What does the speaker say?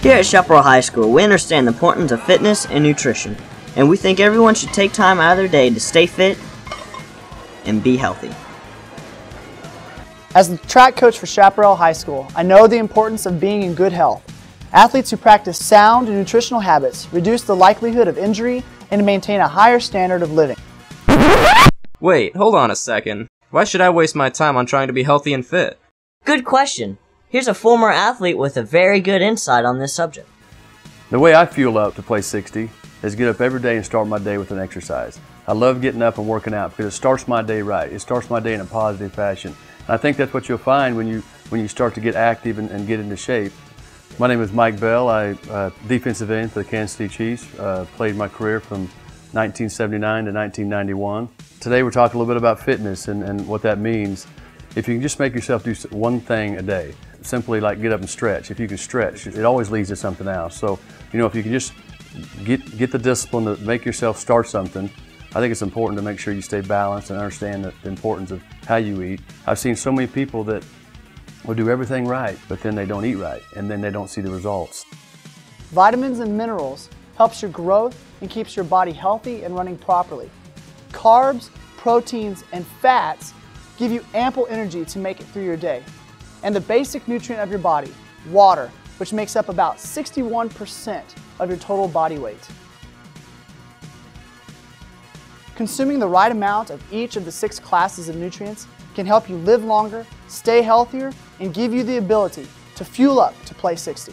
Here at Chaparral High School, we understand the importance of fitness and nutrition, and we think everyone should take time out of their day to stay fit and be healthy. As the track coach for Chaparral High School, I know the importance of being in good health. Athletes who practice sound nutritional habits reduce the likelihood of injury and maintain a higher standard of living. Wait, hold on a second. Why should I waste my time on trying to be healthy and fit? Good question. Here's a former athlete with a very good insight on this subject. The way I fuel up to play 60 is get up every day and start my day with an exercise. I love getting up and working out because it starts my day right. It starts my day in a positive fashion. And I think that's what you'll find when you start to get active and get into shape. My name is Mike Bell. I'm defensive end for the Kansas City Chiefs. Played my career from 1979 to 1991. Today we're talking a little bit about fitness and what that means. If you can just make yourself do one thing a day, simply like get up and stretch. If you can stretch, it always leads to something else. So, you know, if you can just get the discipline to make yourself start something, I think it's important to make sure you stay balanced and understand the importance of how you eat. I've seen so many people that will do everything right, but then they don't eat right, and then they don't see the results. Vitamins and minerals helps your growth and keeps your body healthy and running properly. Carbs, proteins, and fats give you ample energy to make it through your day. And the basic nutrient of your body, water, which makes up about 61% of your total body weight. Consuming the right amount of each of the 6 classes of nutrients can help you live longer, stay healthier, and give you the ability to fuel up to play 60.